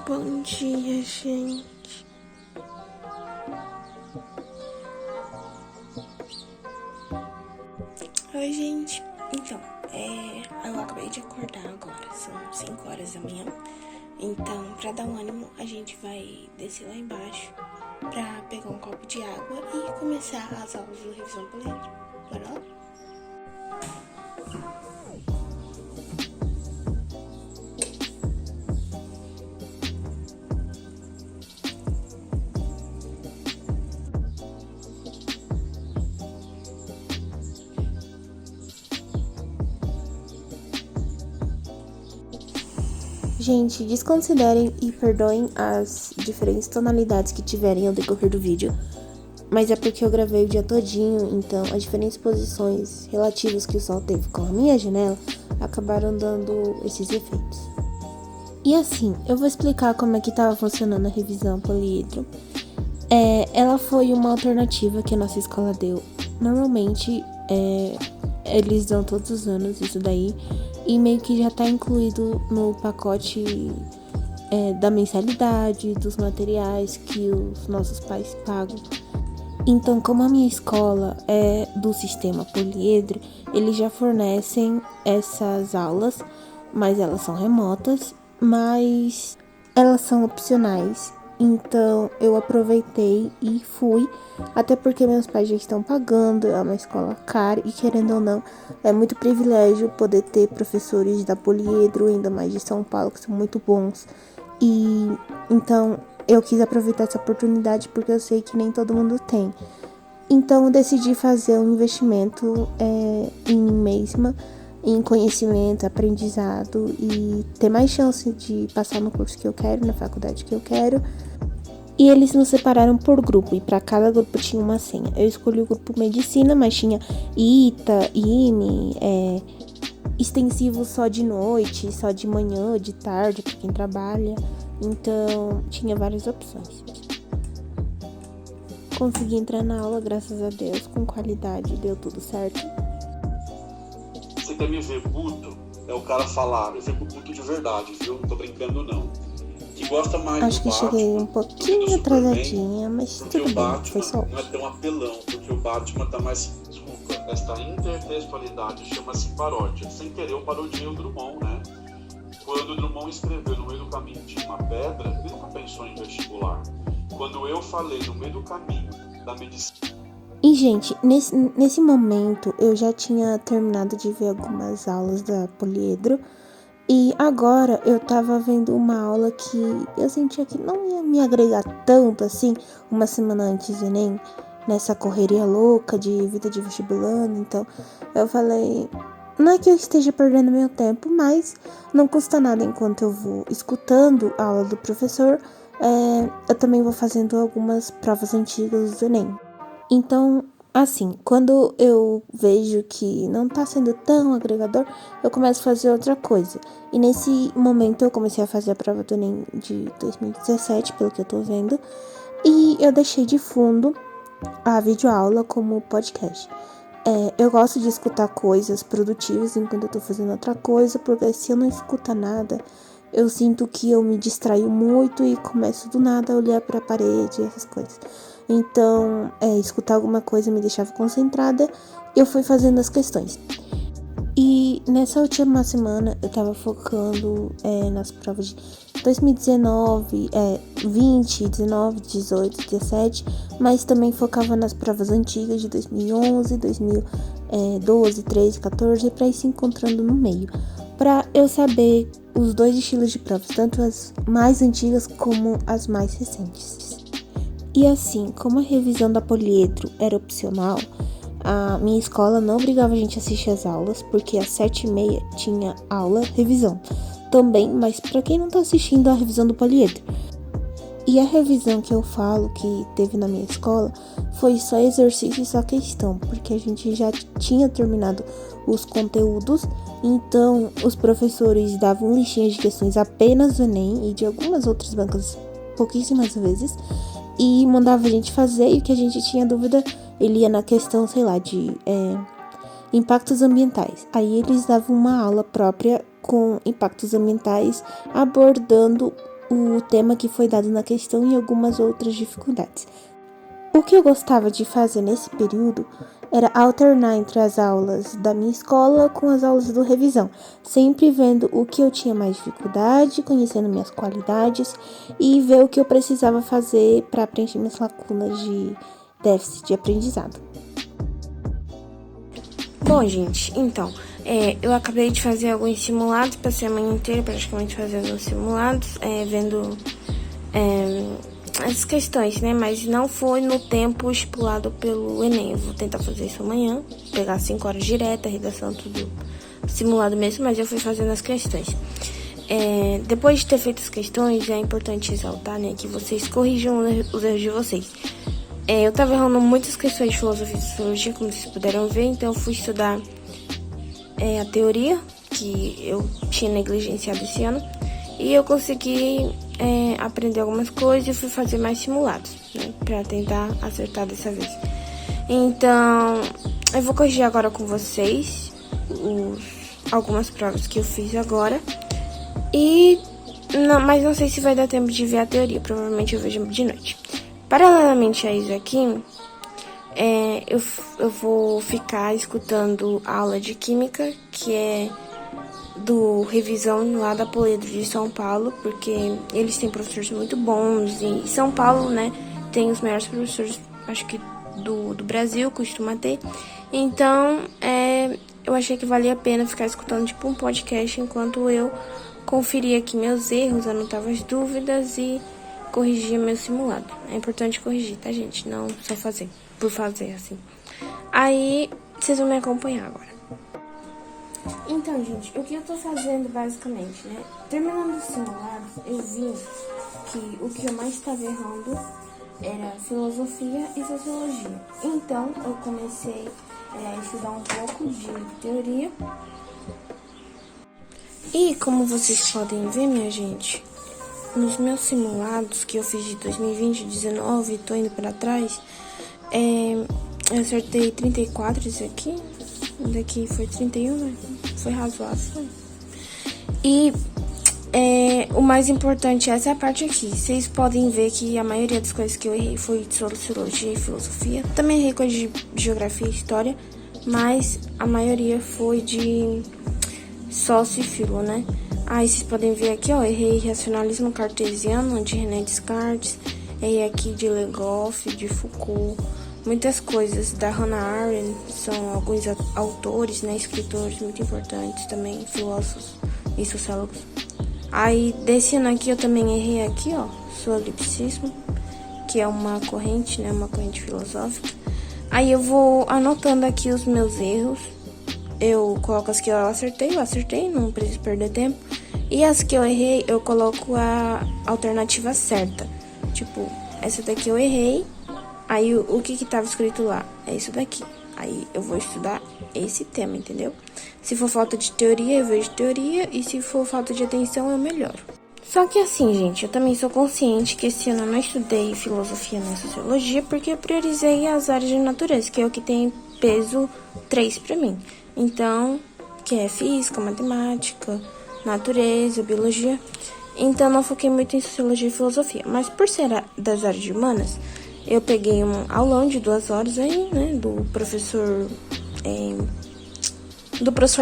Bom dia, gente. Oi, gente. Então, eu acabei de acordar agora, são 5 horas da manhã. Então, pra dar um ânimo, a gente vai descer lá embaixo pra pegar um copo de água e começar as aulas do Revisão Poliedro. Bora lá? Gente, desconsiderem e perdoem as diferentes tonalidades que tiverem ao decorrer do vídeo, mas é porque eu gravei o dia todinho, então as diferentes posições relativas que o sol teve com a minha janela acabaram dando esses efeitos. E assim, eu vou explicar como é que estava funcionando a revisão poliedro. Ela foi uma alternativa que a nossa escola deu. Normalmente, eles dão todos os anos isso daí, e meio que já tá incluído no pacote da mensalidade, dos materiais que os nossos pais pagam. Então, como a minha escola é do sistema poliedro, eles já fornecem essas aulas, mas elas são remotas, mas elas são opcionais. Então, eu aproveitei e fui, até porque meus pais já estão pagando, é uma escola cara e, querendo ou não, é muito privilégio poder ter professores da Poliedro, ainda mais de São Paulo, que são muito bons. E então eu quis aproveitar essa oportunidade porque eu sei que nem todo mundo tem. Então eu decidi fazer um investimento em mim mesma, em conhecimento, aprendizado e ter mais chance de passar no curso que eu quero, na faculdade que eu quero. E eles nos separaram por grupo, e para cada grupo tinha uma senha. Eu escolhi o grupo Medicina, mas tinha ITA, IME, extensivo só de noite, só de manhã, de tarde, para quem trabalha. Então, tinha várias opções. Consegui entrar na aula, graças a Deus, com qualidade, deu tudo certo. Você quer me ver puto? É o cara falar, eu fico puto de verdade, viu? Não tô brincando não. Que gosta mais Acho que cheguei um pouquinho atrasadinha, mas tudo bem, foi só não é tão apelão, porque o Batman tá mais... Desculpa, esta intertextualidade chama-se paródia. Sem querer eu parodiei o Drummond, né? Quando o Drummond escreveu No Meio do Caminho tinha uma pedra, ele nunca pensou em vestibular. Quando eu falei no meio do caminho da medicina... E, gente, nesse momento eu já tinha terminado de ver algumas aulas da Poliedro. E agora eu tava vendo uma aula que eu sentia que não ia me agregar tanto assim, uma semana antes do Enem, nessa correria louca de vida de vestibulando. Então eu falei, não é que eu esteja perdendo meu tempo, mas não custa nada enquanto eu vou escutando a aula do professor, eu também vou fazendo algumas provas antigas do Enem. Então, assim, quando eu vejo que não tá sendo tão agregador, eu começo a fazer outra coisa. E nesse momento eu comecei a fazer a prova do Enem de 2017, pelo que eu tô vendo. E eu deixei de fundo a videoaula como podcast. Eu gosto de escutar coisas produtivas enquanto eu tô fazendo outra coisa, porque se eu não escutar nada, eu sinto que eu me distraio muito e começo do nada a olhar pra parede e essas coisas. Então, escutar alguma coisa me deixava concentrada e eu fui fazendo as questões. E nessa última semana eu tava focando nas provas de 2019, 20, 19, 18, 17, mas também focava nas provas antigas de 2011, 2012, 13, 14, pra ir se encontrando no meio. Pra eu saber os dois estilos de provas, tanto as mais antigas como as mais recentes. E assim, como a revisão da Poliedro era opcional, a minha escola não obrigava a gente a assistir as aulas, porque às 7h30 tinha aula, revisão também, mas para quem não tá assistindo a revisão do Poliedro. E a revisão que eu falo que teve na minha escola foi só exercício e só questão, porque a gente já tinha terminado os conteúdos, então os professores davam listinhas de questões apenas do Enem e de algumas outras bancas pouquíssimas vezes, e mandava a gente fazer, e o que a gente tinha dúvida, ele ia na questão, sei lá, de impactos ambientais. Aí eles davam uma aula própria com impactos ambientais, abordando o tema que foi dado na questão e algumas outras dificuldades. O que eu gostava de fazer nesse período era alternar entre as aulas da minha escola com as aulas do revisão, sempre vendo o que eu tinha mais dificuldade, conhecendo minhas qualidades e ver o que eu precisava fazer para preencher minhas lacunas de déficit de aprendizado. Bom, gente, então, eu acabei de fazer alguns simulados, passei a manhã inteira praticamente fazendo os simulados, vendo as questões, né? Mas não foi no tempo estipulado pelo Enem. Eu vou tentar fazer isso amanhã, pegar 5 horas direta, redação tudo simulado mesmo, mas eu fui fazendo as questões. Depois de ter feito as questões, é importante ressaltar, né, que vocês corrijam os erros de vocês. Eu tava errando muitas questões de filosofia e sociologia, como vocês puderam ver, então eu fui estudar a teoria, que eu tinha negligenciado esse ano, e eu consegui aprender algumas coisas e fui fazer mais simulados, né, pra tentar acertar dessa vez. Então, eu vou corrigir agora com vocês algumas provas que eu fiz agora, mas não sei se vai dar tempo de ver a teoria, provavelmente eu vejo de noite. Paralelamente a isso aqui, eu vou ficar escutando a aula de Química, que é do Revisão lá da Poledro de São Paulo, porque eles têm professores muito bons, e São Paulo, né, tem os melhores professores, acho que do Brasil, costuma ter. Então, eu achei que valia a pena ficar escutando tipo um podcast enquanto eu conferia aqui meus erros, anotava as dúvidas e corrigia meu simulado. É importante corrigir, tá, gente? Não só fazer, por fazer, assim. Aí, vocês vão me acompanhar agora. Então, gente, o que eu tô fazendo, basicamente, né? Terminando os simulados, eu vi que o que eu mais estava errando era filosofia e sociologia. Então, eu comecei a estudar um pouco de teoria. E, como vocês podem ver, minha gente, nos meus simulados que eu fiz de 2020 e 2019, e tô indo pra trás, eu acertei 34 isso aqui. Daqui foi 31, né? Foi razoável. E o mais importante, essa parte aqui. Vocês podem ver que a maioria das coisas que eu errei foi de sociologia e filosofia. Também errei coisas de geografia e história, mas a maioria foi de sócio e filo, né? Aí vocês podem ver aqui, ó, errei racionalismo cartesiano, de René Descartes, errei aqui de Legoff, de Foucault, muitas coisas da Hannah Arendt, são alguns autores, né, escritores muito importantes também, filósofos e sociólogos. Aí desse ano aqui eu também errei aqui, ó, solipsismo, que é uma corrente, né, uma corrente filosófica. Aí eu vou anotando aqui os meus erros. Eu coloco as que eu acertei, não preciso perder tempo. E as que eu errei, eu coloco a alternativa certa. Tipo, essa daqui eu errei, aí o que tava escrito lá? É isso daqui. Aí eu vou estudar esse tema, entendeu? Se for falta de teoria, eu vejo teoria, e se for falta de atenção, eu melhoro. Só que assim, gente, eu também sou consciente que esse ano eu não estudei filosofia nem sociologia, porque eu priorizei as áreas de natureza, que é o que tem peso 3 pra mim. Então, que é física, matemática, natureza, biologia. Então, não foquei muito em sociologia e filosofia. Mas por ser das áreas de humanas, eu peguei um aulão de 2 horas aí, né, do professor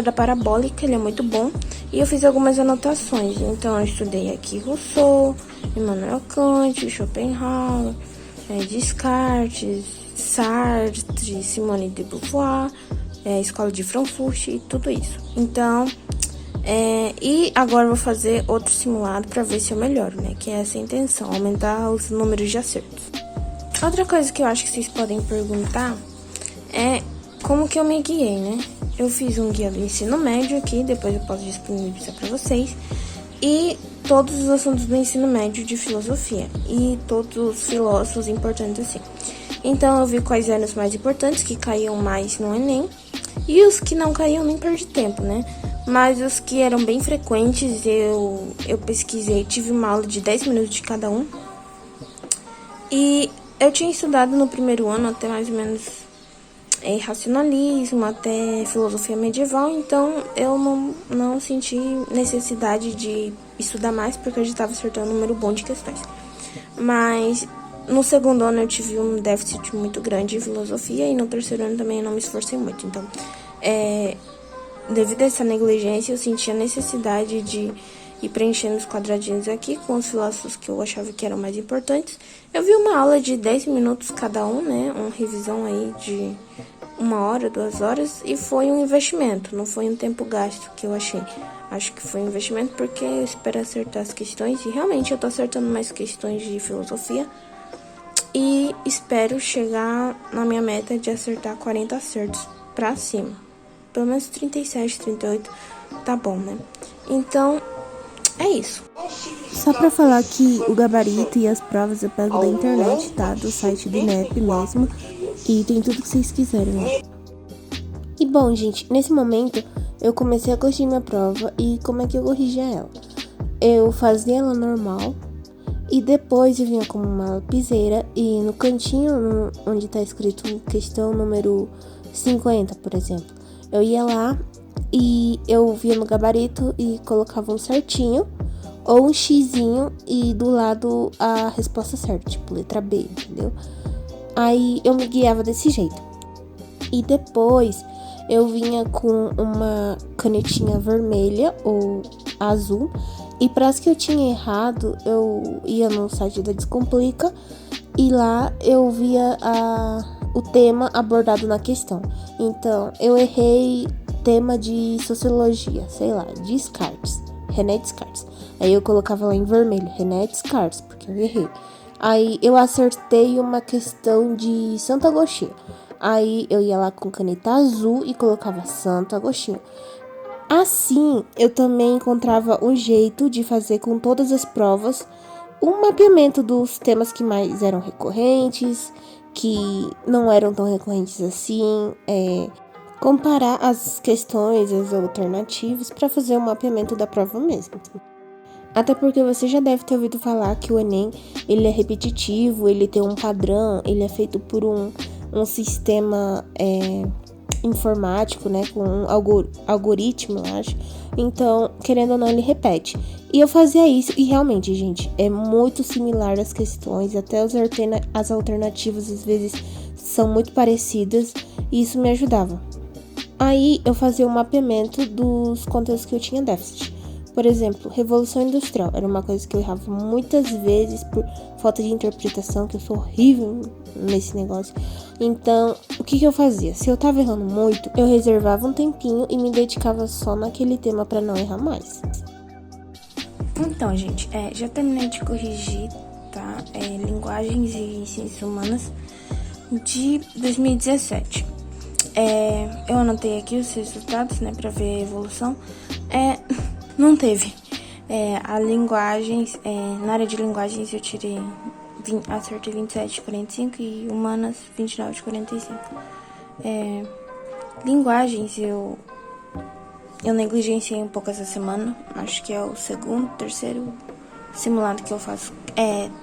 da Parabólica, ele é muito bom. E eu fiz algumas anotações. Então, eu estudei aqui Rousseau, Immanuel Kant, Schopenhauer, Descartes, Sartre, Simone de Beauvoir, Escola de Frankfurt e tudo isso. Então, e agora eu vou fazer outro simulado para ver se eu melhoro, né? Que é essa a intenção, aumentar os números de acertos. Outra coisa que eu acho que vocês podem perguntar é como que eu me guiei, né? Eu fiz um guia do ensino médio aqui, depois eu posso disponibilizar para vocês. E todos os assuntos do ensino médio de filosofia. E todos os filósofos importantes assim. Então eu vi quais eram os mais importantes, que caíam mais no Enem. E os que não caíam, nem perdi tempo, né? Mas os que eram bem frequentes, eu pesquisei, tive uma aula de 10 minutos de cada um. E eu tinha estudado no primeiro ano até mais ou menos racionalismo, até filosofia medieval, então eu não senti necessidade de estudar mais, porque eu já estava acertando um número bom de questões. Mas no segundo ano eu tive um déficit muito grande em filosofia, e no terceiro ano também eu não me esforcei muito. Então, devido a essa negligência, eu senti a necessidade de ir preenchendo os quadradinhos aqui com os filósofos que eu achava que eram mais importantes. Eu vi uma aula de 10 minutos cada um, né? Uma revisão aí de 1 hora, 2 horas, e foi um investimento, não foi um tempo gasto que eu achei. Acho que foi um investimento porque eu espero acertar as questões, e realmente eu tô acertando mais questões de filosofia. E espero chegar na minha meta de acertar 40 acertos pra cima. Pelo menos 37, 38, tá bom, né? Então, é isso. Só pra falar que o gabarito e as provas eu pego da internet, tá? Do site do INEP mesmo. E tem tudo que vocês quiserem lá. E bom, gente, nesse momento eu comecei a corrigir minha prova. E como é que eu corrigia ela? Eu fazia ela normal, e depois eu vinha com uma lapiseira e no cantinho onde tá escrito questão número 50, por exemplo, eu ia lá e eu via no gabarito e colocava um certinho ou um xizinho e do lado a resposta certa, tipo letra B, entendeu? Aí eu me guiava desse jeito. E depois eu vinha com uma canetinha vermelha ou azul, e para as que eu tinha errado, eu ia no site da Descomplica e lá eu via o tema abordado na questão. Então, eu errei tema de sociologia, sei lá, Descartes, René Descartes. Aí eu colocava lá em vermelho, René Descartes, porque eu errei. Aí eu acertei uma questão de Santo Agostinho. Aí eu ia lá com caneta azul e colocava Santo Agostinho. Assim, eu também encontrava um jeito de fazer com todas as provas um mapeamento dos temas que mais eram recorrentes, que não eram tão recorrentes assim, comparar as questões, as alternativas, para fazer o mapeamento da prova mesmo. Até porque você já deve ter ouvido falar que o Enem, ele é repetitivo, ele tem um padrão, ele é feito por um sistema informático, né, com um algoritmo, eu acho. Então, querendo ou não, ele repete. E eu fazia isso, e realmente, gente, é muito similar as questões, até as alternativas às vezes são muito parecidas, e isso me ajudava. Aí, eu fazia o mapeamento dos conteúdos que eu tinha déficit. Por exemplo, Revolução Industrial era uma coisa que eu errava muitas vezes por falta de interpretação, que eu sou horrível nesse negócio. Então, o que eu fazia? Se eu tava errando muito, eu reservava um tempinho e me dedicava só naquele tema para não errar mais. Então, gente, já terminei de corrigir, tá? Linguagens e Ciências Humanas de 2017. Eu anotei aqui os resultados, né, para ver a evolução. Não teve. A linguagens, na área de linguagens eu acertei 27 de 45 e humanas 29 de 45. Linguagens eu negligenciei um pouco essa semana. Acho que é o terceiro simulado que eu faço.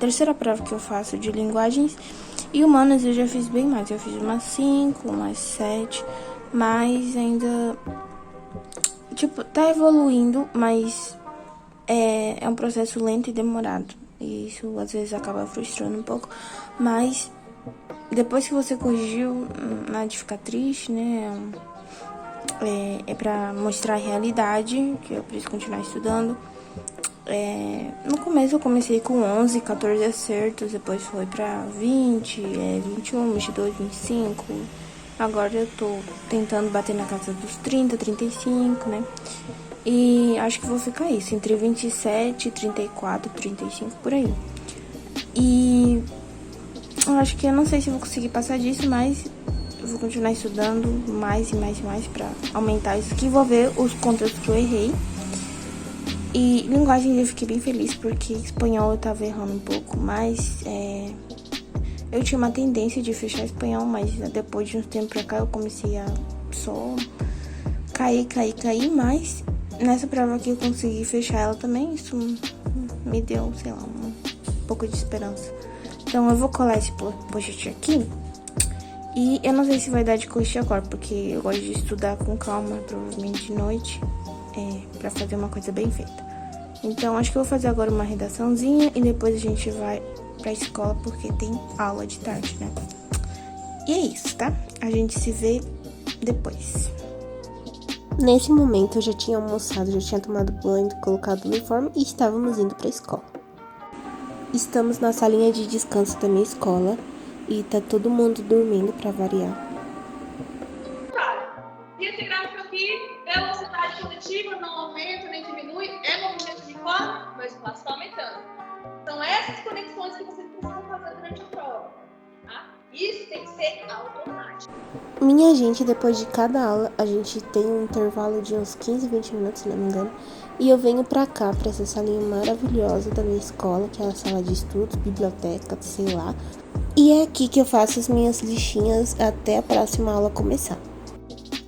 Terceira prova que eu faço de linguagens. E humanas eu já fiz bem mais. Eu fiz umas 5, umas 7, mas ainda... tá evoluindo, mas é um processo lento e demorado. E isso às vezes acaba frustrando um pouco. Mas depois que você corrigiu, nada de ficar triste, né? É pra mostrar a realidade, que eu preciso continuar estudando. No começo eu comecei com 11, 14 acertos, depois foi pra 20, 21, 22, 25... Agora eu tô tentando bater na casa dos 30, 35, né? E acho que vou ficar isso, entre 27, 34, 35, por aí. E eu acho que eu não sei se vou conseguir passar disso, mas eu vou continuar estudando mais e mais e mais pra aumentar isso, que envolver os conteúdos que eu errei. E linguagem eu fiquei bem feliz, porque espanhol eu tava errando um pouco, mas eu tinha uma tendência de fechar espanhol, mas depois de um tempo pra cá eu comecei a só cair, mas nessa prova aqui eu consegui fechar ela também. Isso me deu, sei lá, um pouco de esperança. Então eu vou colar esse post-it aqui E eu não sei se vai dar de corrigir agora, porque eu gosto de estudar com calma, provavelmente de noite, pra fazer uma coisa bem feita. Então, acho que eu vou fazer agora uma redaçãozinha e depois a gente vai pra escola, porque tem aula de tarde, né? E é isso, tá? A gente se vê depois. Nesse momento eu já tinha almoçado, já tinha tomado banho, colocado o uniforme e estávamos indo pra escola. Estamos na salinha de descanso da minha escola e tá todo mundo dormindo pra variar. E esse gráfico aqui, velocidade coletiva não aumenta nem diminui, é movimento de corpo, mas o espaço está aumentando. São essas conexões que vocês precisam fazer durante a prova, tá? Isso tem que ser automático. Minha gente, depois de cada aula, a gente tem um intervalo de uns 15, 20 minutos, se não me engano, e eu venho pra cá, pra essa salinha maravilhosa da minha escola, que é a sala de estudos, biblioteca, sei lá. E é aqui que eu faço as minhas listinhas até a próxima aula começar.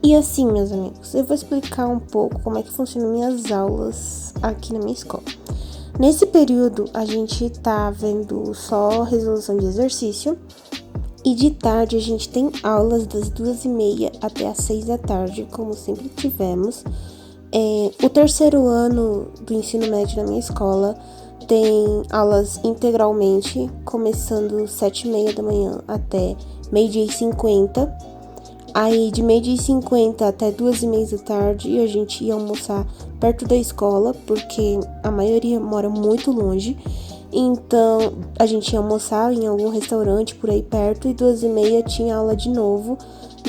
E assim, meus amigos, eu vou explicar um pouco como é que funcionam minhas aulas aqui na minha escola. Nesse período, a gente tá vendo só resolução de exercício. E de tarde, a gente tem aulas das 2h30 até as 6 da tarde, como sempre tivemos. O terceiro ano do ensino médio na minha escola tem aulas integralmente, começando 7h30 da manhã até 12h50. Aí, de 12h50 até 2h30 da tarde, a gente ia almoçar perto da escola, porque a maioria mora muito longe. Então, a gente ia almoçar em algum restaurante por aí perto e 2h30 tinha aula de novo,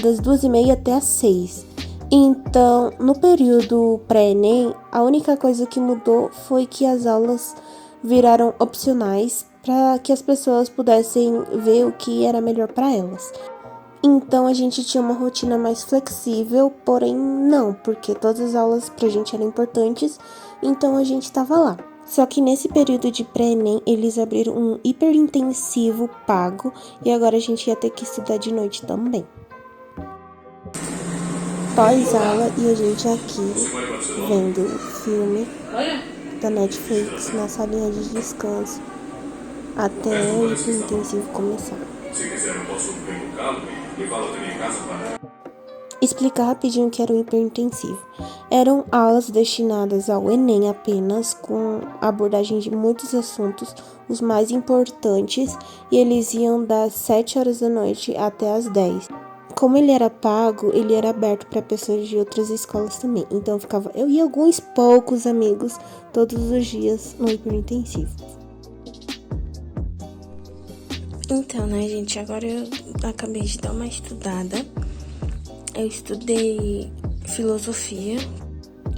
das 2h30 até as 6. Então, no período pré-ENEM, a única coisa que mudou foi que as aulas viraram opcionais para que as pessoas pudessem ver o que era melhor para elas. Então, a gente tinha uma rotina mais flexível, porém não, porque todas as aulas pra gente eram importantes, então a gente tava lá. Só que nesse período de pré-ENEM, eles abriram um hiperintensivo pago e agora a gente ia ter que estudar de noite também. Pós-aula e a gente aqui vendo filme da Netflix na salinha de descanso até o hiperintensivo começar. Se quiser, eu posso vir no carro e falo da minha casa para... Explicar rapidinho o que era o hiperintensivo. Eram aulas destinadas ao Enem apenas, com abordagem de muitos assuntos, os mais importantes, e eles iam das 7 horas da noite até as 10. Como ele era pago, ele era aberto para pessoas de outras escolas também. Então ficava eu e alguns poucos amigos todos os dias no hiperintensivo. Então, né, gente, agora eu acabei de dar uma estudada. Eu estudei filosofia.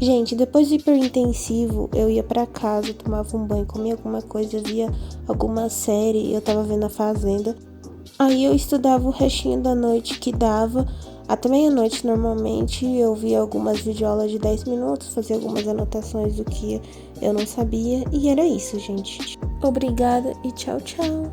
Gente, depois do hiperintensivo, eu ia pra casa, tomava um banho, comia alguma coisa, via alguma série, eu tava vendo A Fazenda. Aí eu estudava o restinho da noite que dava, até meia-noite normalmente, eu via algumas videoaulas de 10 minutos, fazia algumas anotações do que eu não sabia, e era isso, gente. Obrigada e tchau, tchau!